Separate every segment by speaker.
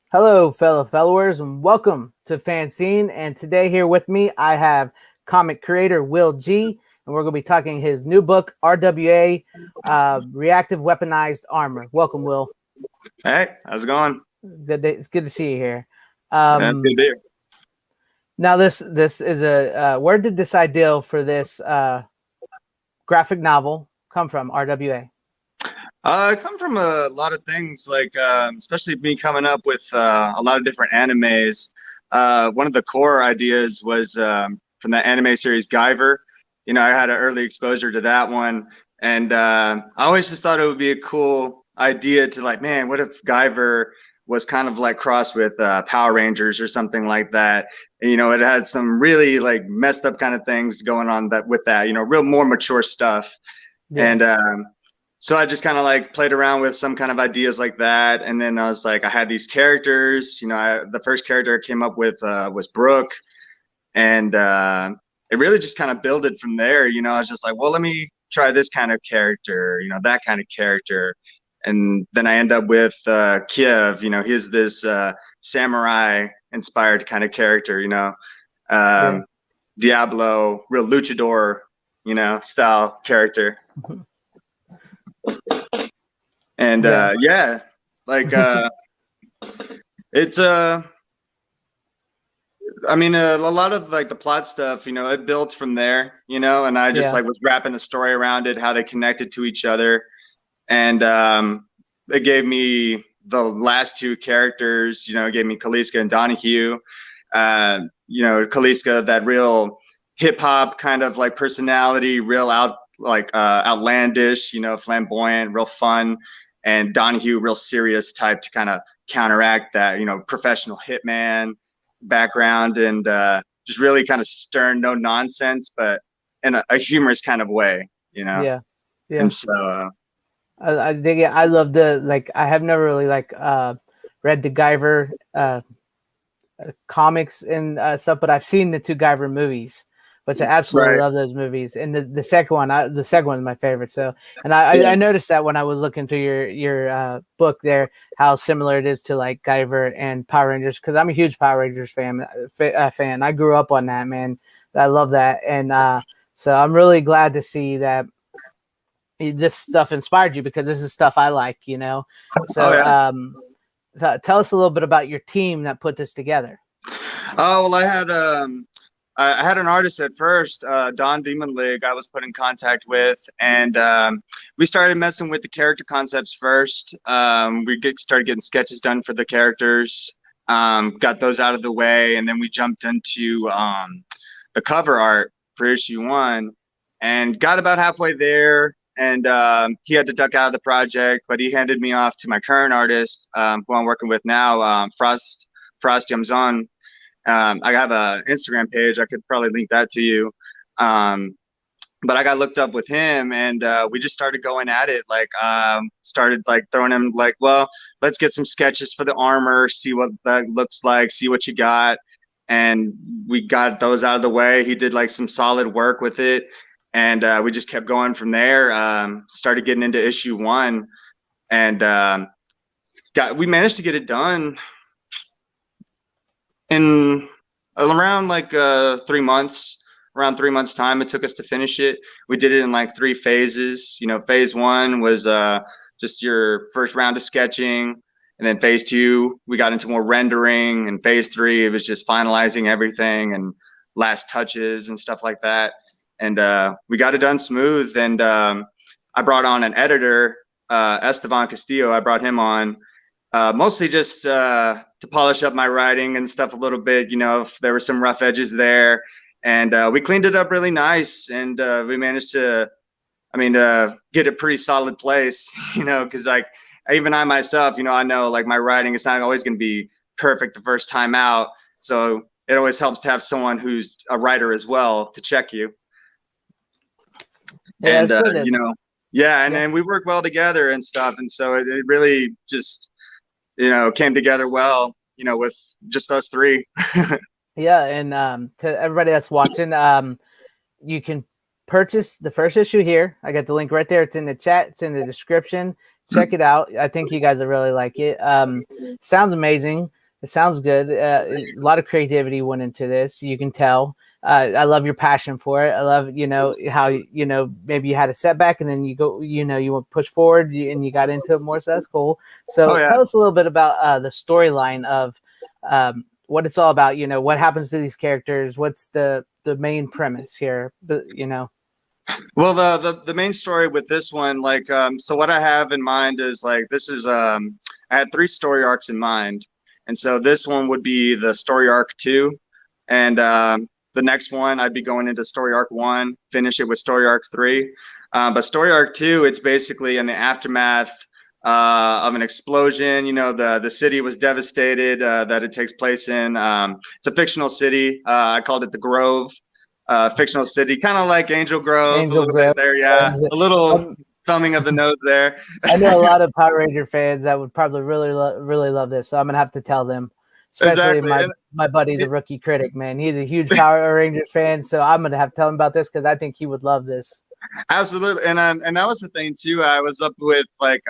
Speaker 1: Hello, fellow followers, and welcome to FanZcene. And today, here with me, I have comic creator Will G, and we're going to be talking his new book, R.W.A. Reactive Weaponized Armor. Welcome, Will.
Speaker 2: Hey, how's it going?
Speaker 1: It's good to see you here.
Speaker 2: Good to be here.
Speaker 1: Now, this is a where did this idea for this graphic novel come from? R.W.A.
Speaker 2: I come from a lot of things, like especially me coming up with a lot of different animes. One of the core ideas was from the anime series Guyver. I had an early exposure to that one, and I always just thought it would be a cool idea to like, man, what if Guyver was kind of like crossed with Power Rangers or something like that? And, it had some really like messed up kind of things going on with that, real more mature stuff.
Speaker 1: Yeah.
Speaker 2: And so I just kind of like played around with some kind of ideas like that. And then I was like, I had these characters, the first character I came up with was Brooke. And it really just kind of builded from there. I was just like, well, let me try this kind of character, that kind of character. And then I end up with Kiev, he's this samurai inspired kind of character, Diablo, real luchador, style character. And it's I mean, a lot of like the plot stuff, it built from there, and I just like was wrapping a story around it, how they connected to each other. And it gave me the last two characters, it gave me Kaliska and Donahue. Kaliska, that real hip hop kind of like personality, real outlandish, flamboyant, real fun. And Donahue, real serious type to kind of counteract that, professional hitman background, and just really kind of stern, no nonsense, but in a humorous kind of way,
Speaker 1: Yeah.
Speaker 2: And so
Speaker 1: I dig it. I love I have never really read the Guyver comics and stuff, but I've seen the two Guyver movies, which I absolutely love those movies. And the second one is my favorite. So, and I noticed that when I was looking through your book there, how similar it is to like Guyver and Power Rangers, because I'm a huge Power Rangers fan. I grew up on that, man. I love that, and so I'm really glad to see that this stuff inspired you, because this is stuff I like, So, tell us a little bit about your team that put this together.
Speaker 2: Oh, well, I had an artist at first, Don Demonlig, I was put in contact with, and we started messing with the character concepts first. We started getting sketches done for the characters, got those out of the way, and then we jumped into the cover art for issue 1, and got about halfway there. And he had to duck out of the project, but he handed me off to my current artist, who I'm working with now, Frost Yamzon. I have an Instagram page. I could probably link that to you. But I got looked up with him, and we just started going at it. Started like throwing him like, well, let's get some sketches for the armor, see what that looks like, see what you got. And we got those out of the way. He did like some solid work with it. And we just kept going from there. Started getting into issue 1, and we managed to get it done in around like 3 months. Around 3 months time it took us to finish it. We did it in like 3 phases. Phase 1 was just your first round of sketching, and then phase 2 we got into more rendering, and phase 3 it was just finalizing everything and last touches and stuff like that. And we got it done smooth. And I brought on an editor, Esteban Castillo. I brought him on mostly just to polish up my writing and stuff a little bit, if there were some rough edges there. And we cleaned it up really nice. And we managed to, get a pretty solid place, because like even I myself, I know like my writing is not always going to be perfect the first time out. So it always helps to have someone who's a writer as well to check you.
Speaker 1: Yeah,
Speaker 2: and and we work well together and stuff, and so it really just came together well, with just us 3.
Speaker 1: Yeah, and to everybody that's watching, you can purchase the first issue here. I got the link right there. It's in the chat. It's in the description. Check it out. I think you guys will really like it. Sounds amazing. It sounds good. A lot of creativity went into this. You can tell. I love your passion for it. I love, how, maybe you had a setback and then you go, you went push forward and you got into it more. So that's cool. So
Speaker 2: Oh yeah.
Speaker 1: tell us a little bit about the storyline of what it's all about. What happens to these characters? What's the main premise here?
Speaker 2: Well, the main story with this one, like, so what I have in mind is like this is I had three story arcs in mind, and so this one would be the story arc 2, and the next one I'd be going into story arc 1, finish it with story arc 3. But story arc 2, it's basically in the aftermath of an explosion. The city was devastated that it takes place in. It's a fictional city. I called it the Grove. Fictional city, kind of like Angel Grove, a
Speaker 1: Angel
Speaker 2: little
Speaker 1: Grove.
Speaker 2: bit there, yeah. A little thumbing of the nose there.
Speaker 1: I know a lot of Power Ranger fans that would probably really love this, so I'm gonna have to tell them, especially
Speaker 2: Exactly.
Speaker 1: my buddy, the Rookie Critic, man. He's a huge Power Rangers fan, so I'm gonna have to tell him about this because I think he would love this.
Speaker 2: Absolutely, and that was the thing too. I was up with like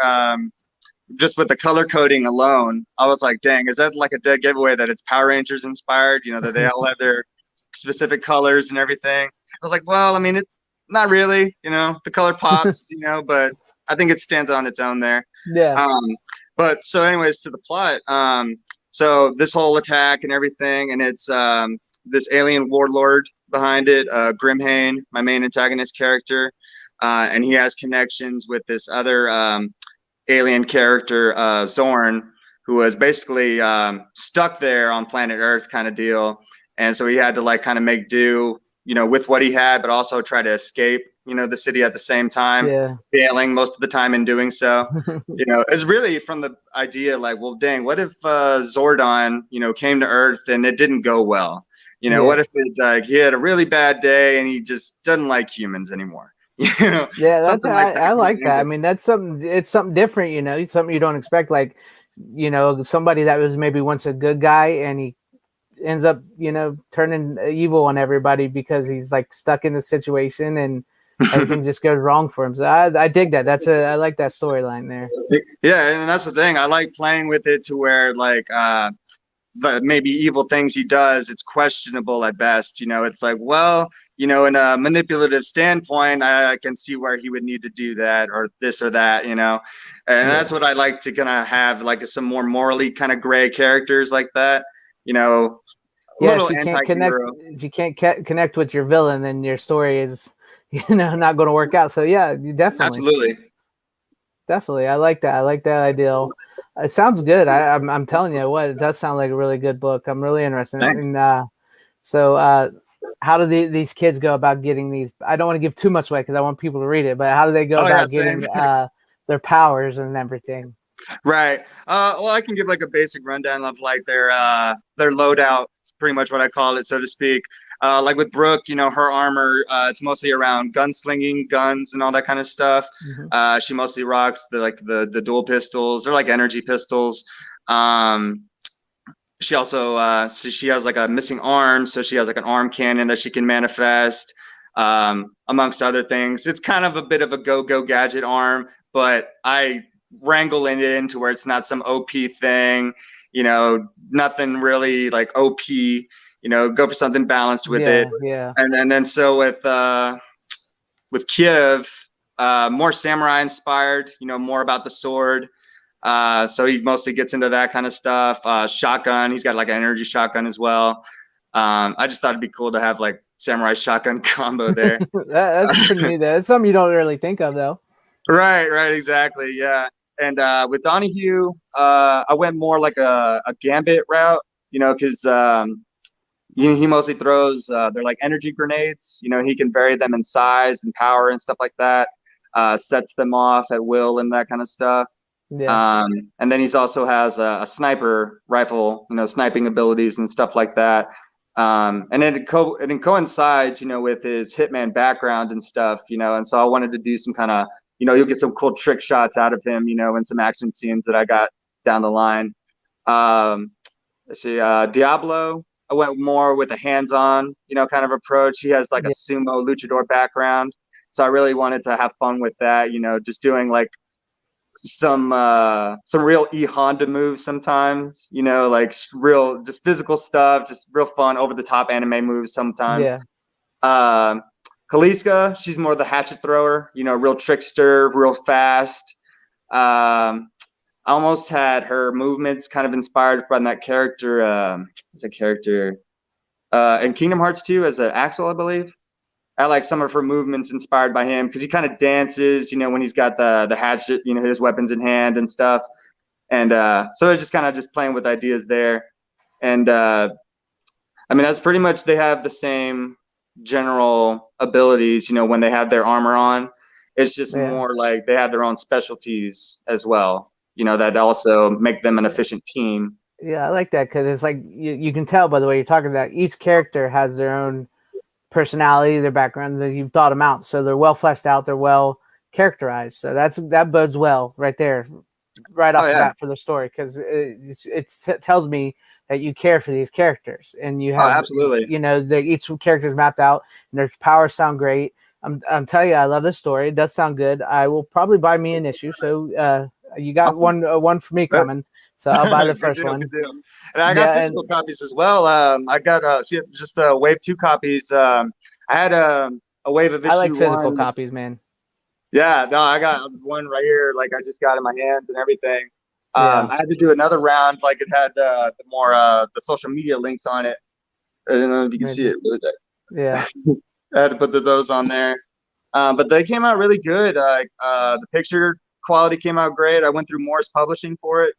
Speaker 2: just with the color coding alone, I was like, dang, is that like a dead giveaway that it's Power Rangers inspired? That they all have their specific colors and everything. I was like, well, I mean, it's not really, the color pops, but I think it stands on its own there.
Speaker 1: Yeah.
Speaker 2: But so anyways, to the plot. So this whole attack and everything, and it's this alien warlord behind it, Grimhane, my main antagonist character, and he has connections with this other alien character, Zorn, who was basically stuck there on planet Earth kind of deal. And so he had to like kind of make do, with what he had, but also try to escape, the city at the same time, failing most of the time in doing so. It's really from the idea like, well, dang, what if Zordon, came to Earth and it didn't go well? What if he had a really bad day and he just doesn't like humans anymore?
Speaker 1: Yeah, that's I like that. I mean, it's something different, something you don't expect. Like, somebody that was maybe once a good guy and he ends up, turning evil on everybody because he's like stuck in the situation and everything just goes wrong for him. So I dig that. I like that storyline there.
Speaker 2: Yeah, and that's the thing. I like playing with it to where like the maybe evil things he does, it's questionable at best. It's like, well, in a manipulative standpoint, I can see where he would need to do that or this or that, and that's what I like to kind of have, like some more morally kind of gray characters like that.
Speaker 1: If you can't connect with your villain, then your story is, not going to work out. So yeah, definitely. I like that. I like that ideal. It sounds good. I'm telling you what, it does sound like a really good book. I'm really interested. So how do these kids go about getting these? I don't want to give too much away because I want people to read it, but how do they go about getting their powers and everything?
Speaker 2: Right. Well, I can give like a basic rundown of like their loadout. It's pretty much what I call it, so to speak. Like with Brooke, her armor, it's mostly around gunslinging, guns, and all that kind of stuff. Mm-hmm. She mostly rocks the dual pistols. They're like energy pistols. She also so she has like a missing arm, so she has like an arm cannon that she can manifest, amongst other things. It's kind of a bit of a go gadget arm, but I wrangle it into where it's not some OP thing, nothing really like OP, go for something balanced with it.
Speaker 1: Yeah.
Speaker 2: And then so with Kiev, more samurai inspired, more about the sword. So he mostly gets into that kind of stuff. Shotgun, he's got like an energy shotgun as well. I just thought it'd be cool to have like samurai shotgun combo there.
Speaker 1: That's pretty neat. That's something you don't really think of though.
Speaker 2: Right, exactly, yeah. And with Donahue, I went more like a gambit route, because he mostly throws they're like energy grenades. He can vary them in size and power and stuff like that. Sets them off at will and that kind of stuff.
Speaker 1: Yeah.
Speaker 2: And then he's also has a sniper rifle, sniping abilities and stuff like that. And it coincides, with his hitman background and stuff, and so I wanted to do some kind of, you'll get some cool trick shots out of him, in some action scenes that I got down the line. Let's see, Diablo, I went more with a hands-on, kind of approach. He has like a sumo luchador background. So I really wanted to have fun with that, just doing like some real Honda moves sometimes, you know, like real just physical stuff, just real fun over the top anime moves sometimes.
Speaker 1: Yeah.
Speaker 2: Kaliska, she's more the hatchet thrower, you know, real trickster, real fast. I almost had her movements kind of inspired from that character. What's a character in Kingdom Hearts 2 as an Axel, I believe. I like some of her movements inspired by him because he kind of dances, you know, when he's got the hatchet, you know, his weapons in hand and stuff. And so it's just kind of just playing with ideas there. And I mean, that's pretty much, they have the same general abilities, you know, when they have their armor on. It's just more like they have their own specialties as well, you know, that also make them an efficient team.
Speaker 1: Yeah, I like that because it's like you can tell by the way you're talking about each character has their own personality, their background, that you've thought them out. So they're well fleshed out, they're well characterized. So that bodes well right there, right off the bat for the story, because it tells me that you care for these characters and you have,
Speaker 2: absolutely,
Speaker 1: you know, each character is mapped out and their powers sound great. I'm telling you, I love this story. It does sound good. I will probably buy me an issue. So you got
Speaker 2: awesome.
Speaker 1: one for me coming. So I'll buy the first one.
Speaker 2: Good deal. And I got physical copies as well. I got just Wave 2 copies. I had a wave of issue 1.
Speaker 1: I like physical copies, man.
Speaker 2: Yeah, no, I got one right here. Like I just got it in my hands and everything. I had to do another round. Like it had the the social media links on it. I don't know if you can see it.
Speaker 1: Yeah.
Speaker 2: I had to put those on there. But they came out really good. The picture quality came out great. I went through Morris Publishing for it.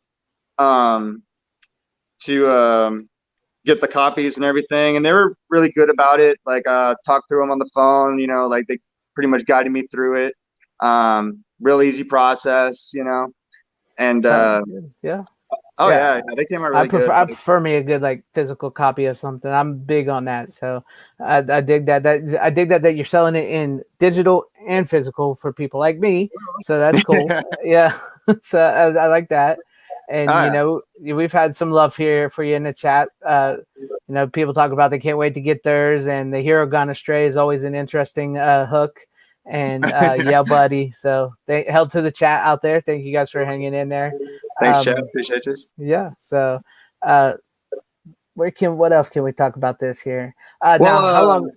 Speaker 2: To get the copies and everything, and they were really good about it. Like talked through them on the phone, you know, like they pretty much guided me through it. Real easy process, you know. And
Speaker 1: yeah.
Speaker 2: They came out really good.
Speaker 1: I prefer me a good like physical copy of something. I'm big on that, so I dig that. I dig that you're selling it in digital and physical for people like me. So that's cool. Yeah, so I like that. And you know, we've had some love here for you in the chat. You know, people talk about they can't wait to get theirs, and the Hero Gone Astray is always an interesting hook. And yeah, buddy. So they held to the chat out there. Thank you guys for hanging in there.
Speaker 2: Thanks, Chad. Appreciate you.
Speaker 1: Yeah. So what else can we talk about this here? Now, how long?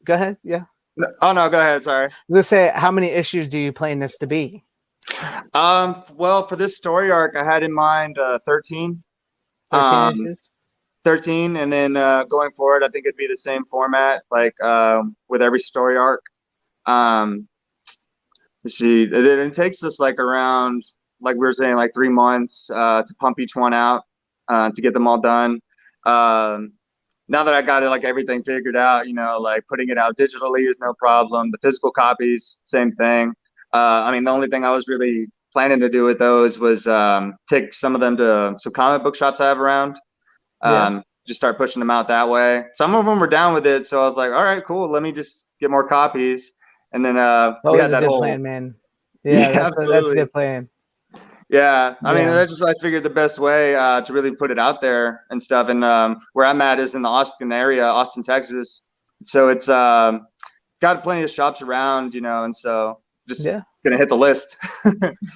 Speaker 1: Go ahead. Yeah.
Speaker 2: Oh no, go ahead. Sorry.
Speaker 1: Let's say, how many issues do you plan this to be?
Speaker 2: Well, for this story arc, I had in mind 13.
Speaker 1: 13 issues?
Speaker 2: 13, and then going forward, I think it'd be the same format, like with every story arc. Let's see, it takes us like around, like we were saying, like 3 months to pump each one out to get them all done. Now that I got it, like everything figured out, you know, like putting it out digitally is no problem. The physical copies, same thing. I mean, the only thing I was really planning to do with those was take some of them to some comic book shops I have around. Just start pushing them out that way. Some of them were down with it, so I was like, all right, cool. Let me just get more copies. And then we had that whole
Speaker 1: plan, man. Yeah, that's a good plan.
Speaker 2: Yeah, I mean, that's just, I figured the best way to really put it out there and stuff. And where I'm at is in the Austin area, Austin, Texas. So it's got plenty of shops around, you know, and so just gonna hit the list.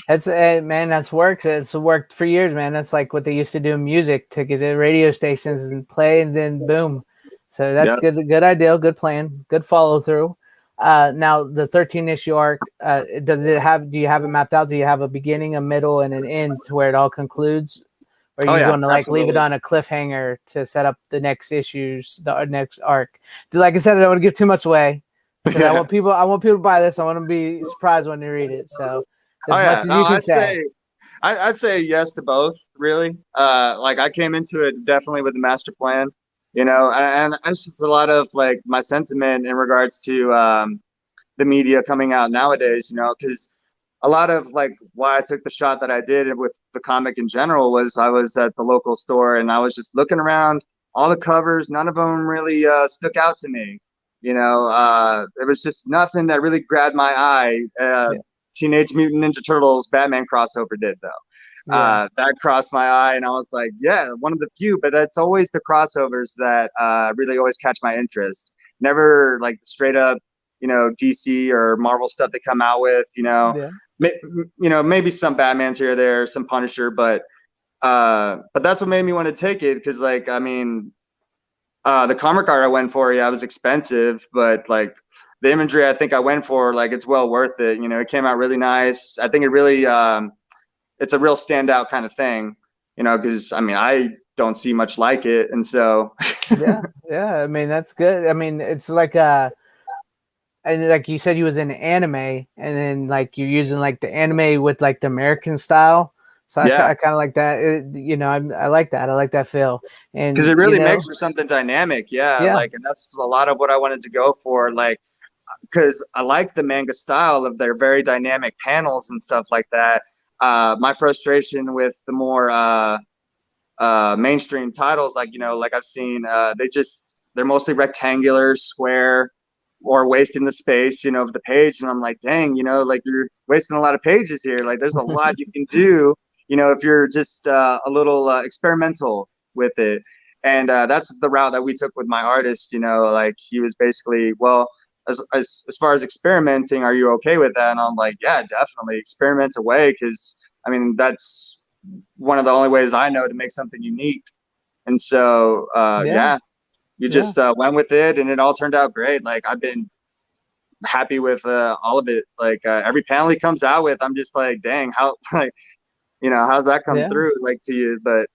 Speaker 1: That's man, that's worked. It's worked for years, man. That's like what they used to do in music, to get to radio stations and play, and then boom. So that's good idea, good plan, good follow through. Now the 13 issue arc, do you have it mapped out? Do you have a beginning, a middle, and an end to where it all concludes? Or are you going to like leave it on a cliffhanger to set up the next issues, the next arc? Like I said, I don't want to give too much away. I want people to buy this. I want them to be surprised when they read it. So as much as you can say.
Speaker 2: I'd say yes to both, really. Like I came into it definitely with a master plan, you know, and it's just a lot of like my sentiment in regards to the media coming out nowadays, you know, because a lot of like why I took the shot that I did with the comic in general was I was at the local store and I was just looking around, all the covers, none of them really stuck out to me. You know, there was just nothing that really grabbed my eye. Teenage Mutant Ninja Turtles Batman crossover did, though. That crossed my eye, and I was like, yeah, one of the few, but it's always the crossovers that really always catch my interest. Never like straight up, you know, DC or Marvel stuff they come out with, you know. maybe some Batman's here or there, some Punisher, but that's what made me want to take it, because like, I mean, the comic art I went for, yeah, it was expensive, but like the imagery I think I went for, like, it's well worth it. It came out really nice. I think it really it's a real standout kind of thing, because I mean, I don't see much like it, and so
Speaker 1: yeah. I mean, that's good. I mean, it's like and like you said, you was in anime, and then like you're using like the anime with like the American style. So I
Speaker 2: yeah,
Speaker 1: kind of like that. I like that. I like that feel.
Speaker 2: because
Speaker 1: And
Speaker 2: it really makes for something dynamic. Yeah,
Speaker 1: yeah,
Speaker 2: like, and that's a lot of what I wanted to go for. Like, because I like the manga style of their very dynamic panels and stuff like that. My frustration with the more mainstream titles, like, like I've seen, they're mostly rectangular, square, or wasting the space, of the page. And I'm like, dang, like, you're wasting a lot of pages here. Like, there's a lot you can do, if you're just a little experimental with it. And that's the route that we took with my artist. Like, he was basically, well, as far as experimenting, are you okay with that? And I'm like, yeah, definitely experiment away, because I mean, that's one of the only ways I know to make something unique. And so
Speaker 1: yeah,
Speaker 2: you
Speaker 1: yeah,
Speaker 2: just went with it, and it all turned out great. Like, I've been happy with all of it. Like, every panel he comes out with, I'm just like, dang, how, like, how's that come
Speaker 1: yeah.
Speaker 2: through, like, to you? But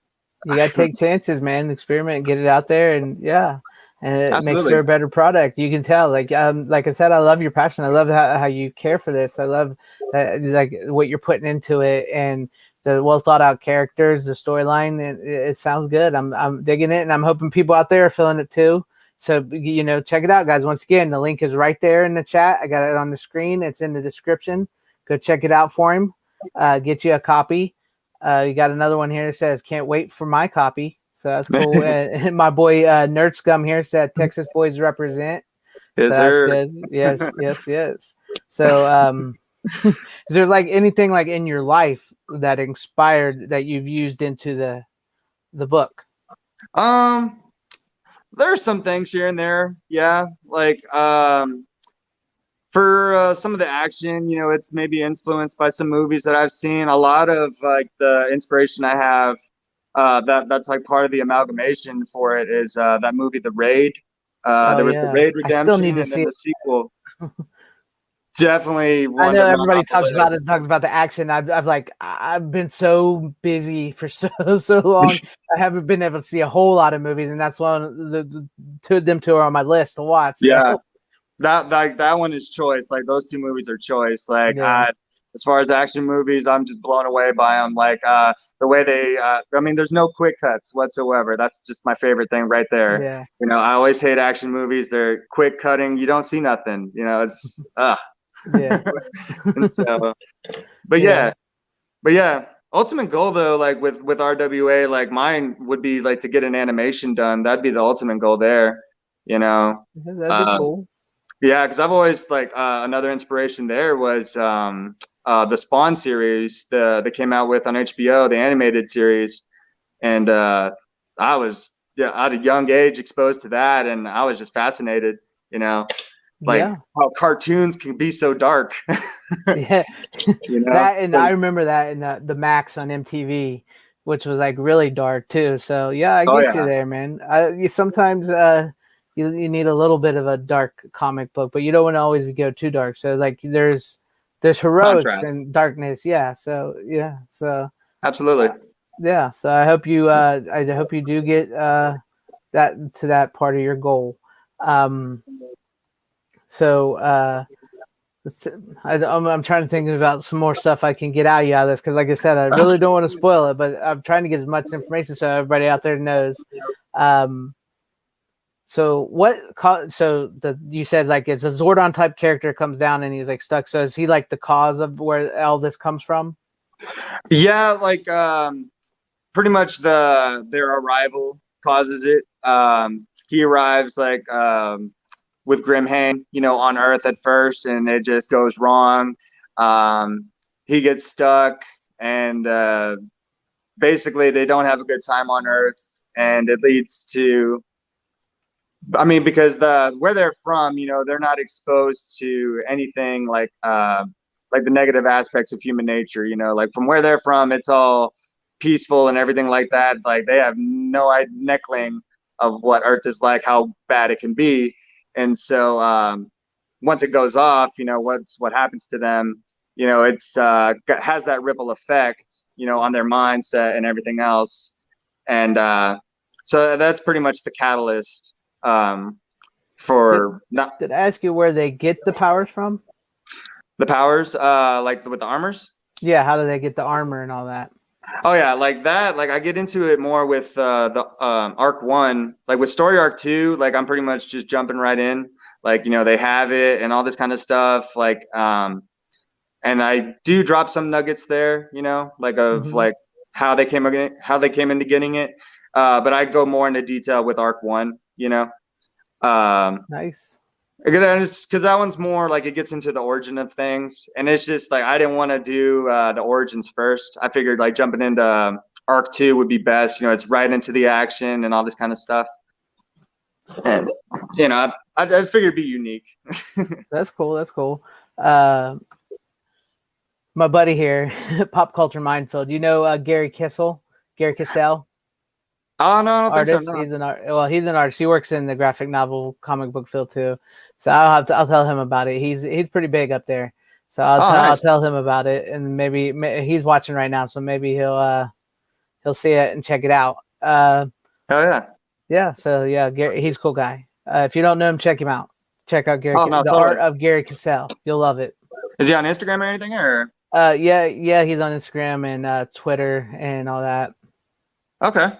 Speaker 1: You gotta take chances, man. Experiment, get it out there, and yeah, and it makes for
Speaker 2: absolutely.
Speaker 1: a better product. You can tell. Like I said, I love your passion. I love how you care for this. I love like what you're putting into it, and the well thought out characters, the storyline. It sounds good. I'm digging it, and I'm hoping people out there are feeling it too. So check it out, guys. Once again, the link is right there in the chat. I got it on the screen. It's in the description. Go check it out for him. Get you a copy. You got another one here that says, "Can't wait for my copy." So that's cool. And my boy Nerd Scum here said, "Texas boys represent." So
Speaker 2: Is
Speaker 1: that's
Speaker 2: there?
Speaker 1: good. Yes, yes, yes. So, is there like anything like in your life that inspired that you've used into the book?
Speaker 2: There are some things here and there. Yeah, like for some of the action, it's maybe influenced by some movies that I've seen. A lot of like the inspiration I have, that's like part of the amalgamation for it, is that movie, The Raid.
Speaker 1: Oh
Speaker 2: There was The
Speaker 1: yeah,
Speaker 2: Raid
Speaker 1: I still
Speaker 2: Redemption,
Speaker 1: need to
Speaker 2: and then
Speaker 1: see it.
Speaker 2: the sequel. Definitely
Speaker 1: I
Speaker 2: one
Speaker 1: know
Speaker 2: to run
Speaker 1: everybody
Speaker 2: off the
Speaker 1: talks about it,
Speaker 2: list.
Speaker 1: talks about the action. I've been so busy for so long. I haven't been able to see a whole lot of movies, and that's one of the two of them two are on my list to watch. So
Speaker 2: Yeah, that one is choice. Like, those two movies are choice. Like,
Speaker 1: yeah,
Speaker 2: as far as action movies, I'm just blown away by them. Like, the way they, I mean, there's no quick cuts whatsoever. That's just my favorite thing right there.
Speaker 1: yeah,
Speaker 2: I always hate action movies. They're quick cutting. You don't see nothing. It's
Speaker 1: yeah,
Speaker 2: and so, but
Speaker 1: yeah.
Speaker 2: yeah, but yeah. Ultimate goal though, like with R.W.A, like mine would be like to get an animation done. That'd be the ultimate goal there. You know.
Speaker 1: That'd be
Speaker 2: Uh,
Speaker 1: cool.
Speaker 2: Yeah, because I've always like another inspiration there was the Spawn series that came out with on HBO, the animated series, and I was at a young age exposed to that, and I was just fascinated, like
Speaker 1: Yeah,
Speaker 2: how cartoons can be so dark,
Speaker 1: yeah.
Speaker 2: you know.
Speaker 1: That and I remember that in the Max on MTV, which was like really dark too. So yeah, I
Speaker 2: Oh
Speaker 1: get you
Speaker 2: yeah,
Speaker 1: there, man. You sometimes you need a little bit of a dark comic book, but you don't want to always go too dark. So like there's heroics
Speaker 2: contrast,
Speaker 1: and darkness. Yeah. So yeah. So
Speaker 2: absolutely.
Speaker 1: yeah. So I hope you do get that to that part of your goal. Um, so I'm trying to think about some more stuff I can get out of this because, like I said, I really don't want to spoil it, but I'm trying to get as much information so everybody out there knows. Um, so you said like it's a Zordon type character comes down and he's like stuck. So is he like the cause of where all this comes from?
Speaker 2: Yeah, like pretty much their arrival causes it. He arrives like with Grimhain, on Earth at first, and it just goes wrong. He gets stuck, and basically they don't have a good time on Earth, and it leads to, I mean, because where they're from, they're not exposed to anything like like the negative aspects of human nature, you know, like from where they're from, it's all peaceful and everything like that. Like they have no inkling of what Earth is like, how bad it can be. And so once it goes off, you know, what happens to them, you know, it's has that ripple effect, you know, on their mindset and everything else. And so that's pretty much the catalyst for not.
Speaker 1: Did I ask you where they get the powers from?
Speaker 2: The powers, like with the armors?
Speaker 1: Yeah, how do they get the armor and all that?
Speaker 2: Oh yeah, like that. Like I get into it more with the arc 1. Like with story arc 2, like I'm pretty much just jumping right in. Like, you know, they have it and all this kind of stuff. Like and I do drop some nuggets there, you know, like of like how they came into getting it. But I go more into detail with arc 1, you know.
Speaker 1: Nice.
Speaker 2: Because that one's more like it gets into the origin of things, and it's just like I didn't want to do the origins first. I figured like jumping into arc 2 would be best. You know, it's right into the action and all this kind of stuff. And you know, I figured it'd be unique.
Speaker 1: That's cool. That's cool. My buddy here, Pop Culture Minefield. You know Gary Kissel? Gary Kissel?
Speaker 2: Oh no, I don't
Speaker 1: artist.
Speaker 2: think so. No.
Speaker 1: He's an artist. He works in the graphic novel comic book field too. So I'll tell him about it. He's pretty big up there. So I'll tell him about it, and maybe he's watching right now, so maybe he'll see it and check it out.
Speaker 2: Oh yeah.
Speaker 1: Yeah. So yeah, Gary, he's a cool guy. If you don't know him, check him out. Check out Gary. Art of Gary Kissel. You'll love it.
Speaker 2: Is he on Instagram or anything, or?
Speaker 1: Yeah, he's on Instagram and Twitter and all that.
Speaker 2: Okay.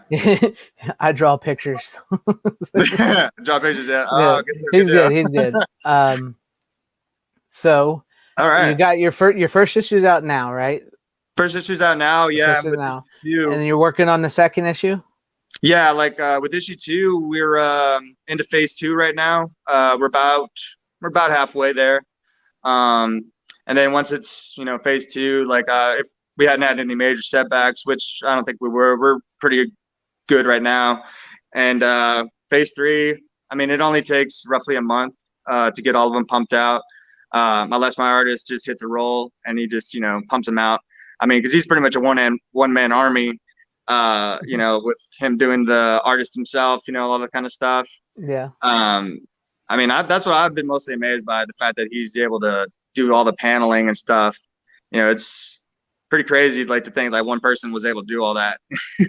Speaker 1: I draw pictures.
Speaker 2: Draw pictures, yeah. Oh,
Speaker 1: he's good. He's good. So
Speaker 2: all right.
Speaker 1: You got your first issue's out now, right?
Speaker 2: First issue's out now, yeah.
Speaker 1: Now. And you're working on the second issue?
Speaker 2: Yeah, like with issue 2, we're into phase 2 right now. We're about halfway there. And then once it's, you know, phase 2, like if we hadn't had any major setbacks, which I don't think we're pretty good right now. And phase 3, I mean, it only takes roughly a month to get all of them pumped out. Unless my artist just hits a roll and he just, you know, pumps them out. I mean, because he's pretty much a one man army. You know, with him doing the artist himself, you know, all that kind of stuff.
Speaker 1: Yeah.
Speaker 2: I mean, that's what I've been mostly amazed by, the fact that he's able to do all the paneling and stuff. You know, it's pretty crazy, like to think like one person was able to do all that. You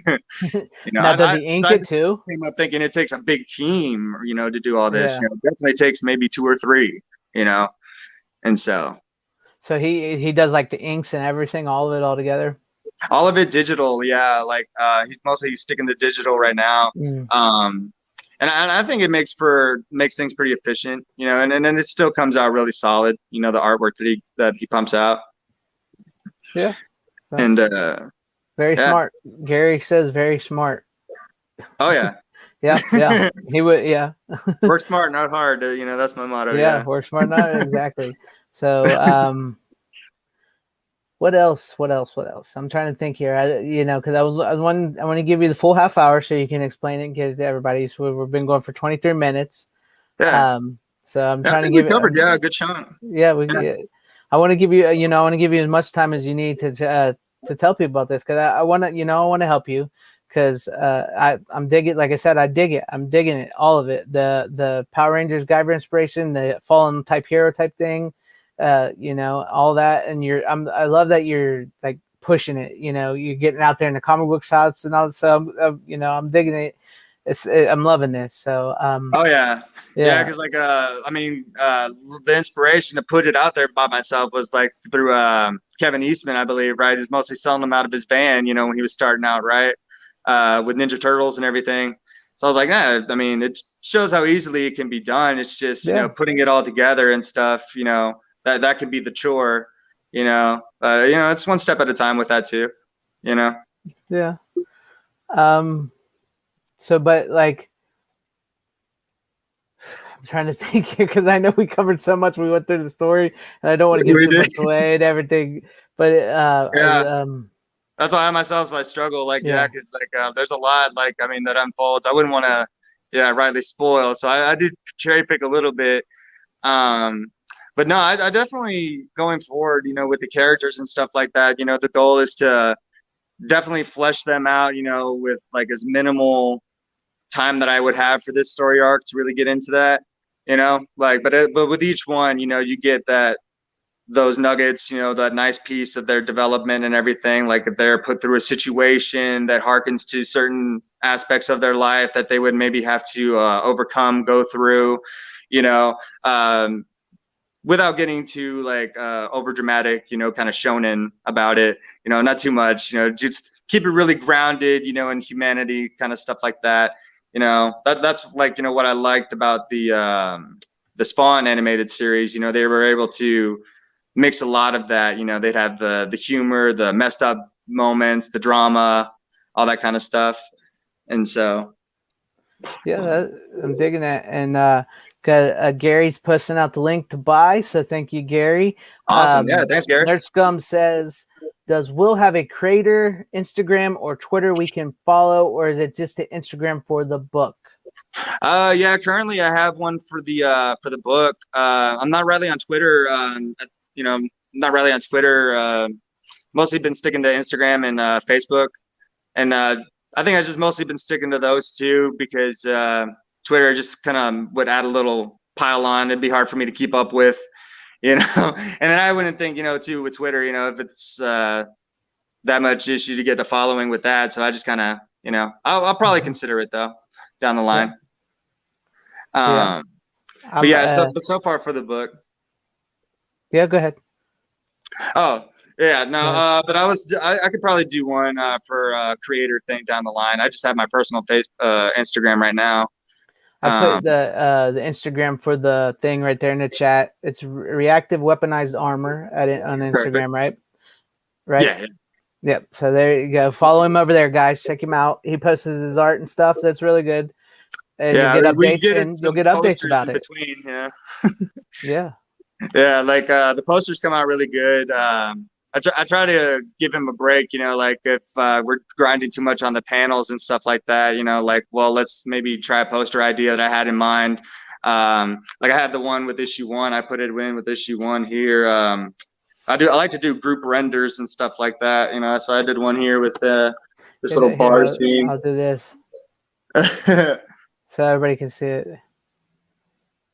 Speaker 2: know,
Speaker 1: now, does he ink it too?
Speaker 2: Came up thinking it takes a big team, you know, to do all this. Yeah. You know, it definitely takes maybe 2 or 3, you know, and so
Speaker 1: he does like the inks and everything, all of it all together.
Speaker 2: All of it digital, yeah. Like he's mostly sticking to digital right now. And I think it makes things pretty efficient, you know, and then it still comes out really solid, you know, the artwork that he pumps out.
Speaker 1: Yeah.
Speaker 2: So, and
Speaker 1: very smart. Gary says very smart.
Speaker 2: Oh yeah.
Speaker 1: Yeah. He would, yeah.
Speaker 2: Work smart, not hard. You know, that's my motto.
Speaker 1: Yeah. Work smart, not exactly. So what else? I'm trying to think here. You know, because I want to give you the full half hour so you can explain it and get it to everybody. So we've been going for 23 minutes.
Speaker 2: Yeah.
Speaker 1: So I'm trying to give it.
Speaker 2: Covered. Yeah, good shot.
Speaker 1: Yeah, I want to give you, you know, I want to give you as much time as you need to tell people about this, because I want to, you know, I want to help you, because I'm digging. Like I said, I dig it. I'm digging it, all of it. The Power Rangers Guyver inspiration, the fallen type hero type thing. You know, all that, and I love that you're like pushing it, you know, you're getting out there in the comic book shops and all that. So you know, I'm digging it. I'm loving this. So
Speaker 2: oh yeah, because like I mean, the inspiration to put it out there by myself was like through Kevin Eastman, I believe, right? He's mostly selling them out of his van, you know, when he was starting out, right, with Ninja Turtles and everything. So I was like, I mean, it shows how easily it can be done. It's just you know, putting it all together and stuff, you know. That could be the chore, you know. You know, it's one step at a time with that too, you know.
Speaker 1: Yeah. So, but like, I'm trying to think here, because I know we covered so much. We went through the story, and I don't want to give too much away and everything. But
Speaker 2: that's why I myself struggle. Like, because like there's a lot, like I mean, that unfolds. I wouldn't want to, rightly spoil. So I did cherry pick a little bit. but no, I definitely going forward, you know, with the characters and stuff like that, you know, the goal is to definitely flesh them out, you know, with like as minimal time that I would have for this story arc to really get into that, you know, like, but with each one, you know, you get those nuggets, you know, that nice piece of their development and everything. Like they're put through a situation that harkens to certain aspects of their life that they would maybe have to overcome, go through, you know, without getting too like over dramatic, you know, kind of shonen about it, you know, not too much, you know, just keep it really grounded, you know, in humanity, kind of stuff like that. You know, that's like, you know, what I liked about the Spawn animated series. You know, they were able to mix a lot of that. You know, they'd have the humor, the messed up moments, the drama, all that kind of stuff. And so,
Speaker 1: Yeah, I'm digging that. And Gary's posting out the link to buy, so thank you, Gary.
Speaker 2: awesome. Yeah, thanks, Gary.
Speaker 1: Nerd Scum says, does Will have a creator, Instagram, or Twitter we can follow, or is it just the Instagram for the book?
Speaker 2: Yeah, currently I have one for the book. I'm not really on Twitter. You know, not really on Twitter. Mostly been sticking to Instagram and Facebook, and I think I just mostly been sticking to those two because Twitter just kind of would add a little pile on. It'd be hard for me to keep up with, you know. And then I wouldn't think, you know, too with Twitter, you know, if it's that much issue to get the following with that. So I just kind of, you know, I'll probably consider it though down the line.
Speaker 1: Yeah.
Speaker 2: But yeah, so far for the book.
Speaker 1: Yeah, go ahead.
Speaker 2: Oh, yeah, no, but I could probably do one for a creator thing down the line. I just have my personal Instagram right now.
Speaker 1: I put the Instagram for the thing right there in the chat. It's Reactive Weaponized Armor on Instagram, perfect. Right? Right?
Speaker 2: Yeah.
Speaker 1: Yep. So there you go. Follow him over there, guys. Check him out. He posts his art and stuff. That's really good. And
Speaker 2: yeah,
Speaker 1: you get updates, and you'll get updates about it.
Speaker 2: Between, yeah.
Speaker 1: Yeah.
Speaker 2: Yeah, like the posters come out really good. I try to give him a break, you know, like if we're grinding too much on the panels and stuff like that, you know, like, well, let's maybe try a poster idea that I had in mind. Like I had the one with issue 1, I put it in with issue 1 here. I like to do group renders and stuff like that, you know, so I did one here with this little bar scene.
Speaker 1: I'll do this so everybody can see it.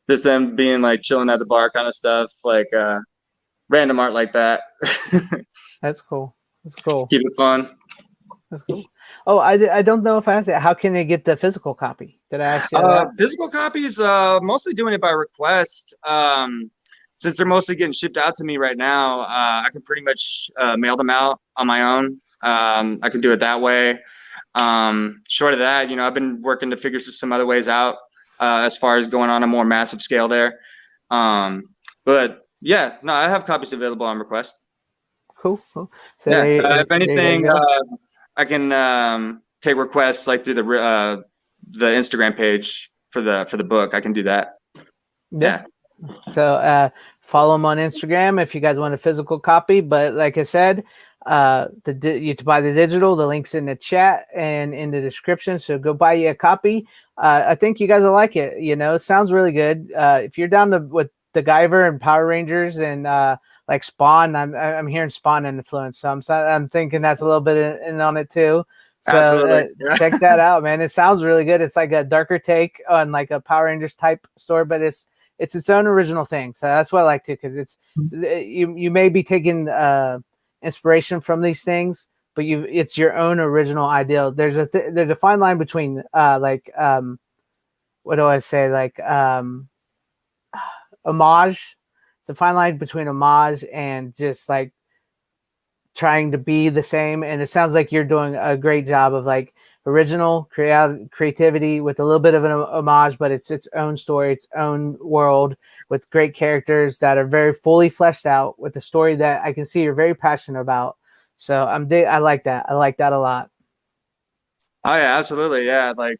Speaker 2: Just them being like chilling at the bar kind of stuff, like random art like that.
Speaker 1: That's cool. That's cool.
Speaker 2: Keep it fun.
Speaker 1: That's cool. Oh, I don't know if I asked it. How can they get the physical copy? Did I ask you that?
Speaker 2: Physical copies, mostly doing it by request. Since they're mostly getting shipped out to me right now, I can pretty much mail them out on my own. I can do it that way. Short of that, you know, I've been working to figure some other ways out as far as going on a more massive scale there. But yeah, no, I have copies available on request.
Speaker 1: Cool. So
Speaker 2: yeah, if anything, I can take requests like through the Instagram page for the book. I can do that. Yeah.
Speaker 1: So follow them on Instagram if you guys want a physical copy. But like I said, you to buy the digital, the link's in the chat and in the description. So go buy you a copy. I think you guys will like it. You know, it sounds really good. If you're down with the Guyver and Power Rangers and like Spawn, I'm hearing Spawn influence. So I'm thinking that's a little bit in on it too. So check that out, man. It sounds really good. It's like a darker take on like a Power Rangers type story, but it's its own original thing. So that's what I like too, because you may be taking inspiration from these things, but it's your own original idea. There's a fine line between what do I say, like homage. It's a fine line between homage and just like trying to be the same. And it sounds like you're doing a great job of like original creativity with a little bit of an homage, but it's its own story, its own world with great characters that are very fully fleshed out with a story that I can see you're very passionate about. So I like that. I like that a lot.
Speaker 2: Oh yeah, absolutely. Yeah. Like,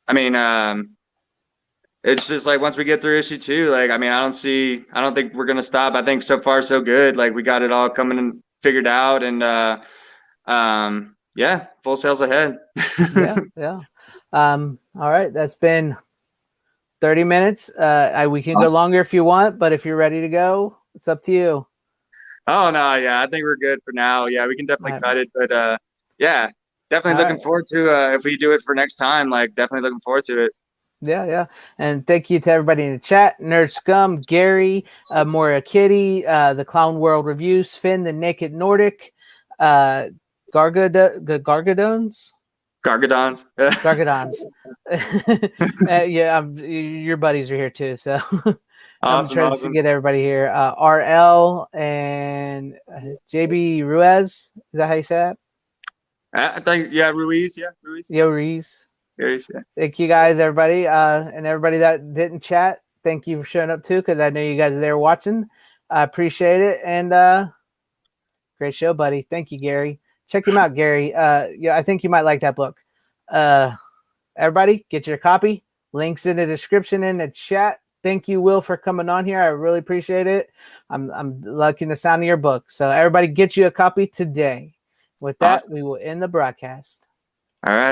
Speaker 2: I mean, it's just like once we get through issue 2, like, I mean, I don't think we're going to stop. I think so far so good. Like we got it all coming and figured out, and yeah, full sails ahead.
Speaker 1: Yeah. All right. That's been 30 minutes. We can go longer if you want, but if you're ready to go, it's up to you.
Speaker 2: Oh no, yeah, I think we're good for now. Yeah, we can definitely cut it, but yeah, definitely looking forward to if we do it for next time. Like, definitely looking forward to it.
Speaker 1: Yeah. And thank you to everybody in the chat. Nerd Scum, Gary, Moria Kitty, the Clown World Reviews, Finn, the Naked Nordic, Gargadons?
Speaker 2: Gargadons.
Speaker 1: Gargadons. Yeah, your buddies are here too, so I'm trying to get everybody here. RL and JB Ruiz. Is that how you say that?
Speaker 2: I think, yeah, Ruiz. Yeah, Ruiz.
Speaker 1: Yo, Ruiz.
Speaker 2: Yeah.
Speaker 1: Thank you guys, everybody. And everybody that didn't chat, thank you for showing up too, because I know you guys are there watching. I appreciate it. And great show, buddy. Thank you, Gary. Check him out, Gary. Yeah, I think you might like that book. Everybody, get your copy. Links in the description in the chat. Thank you, Will, for coming on here. I really appreciate it. I'm liking the sound of your book. So everybody, get you a copy today. With that, we will end the broadcast.
Speaker 2: All right.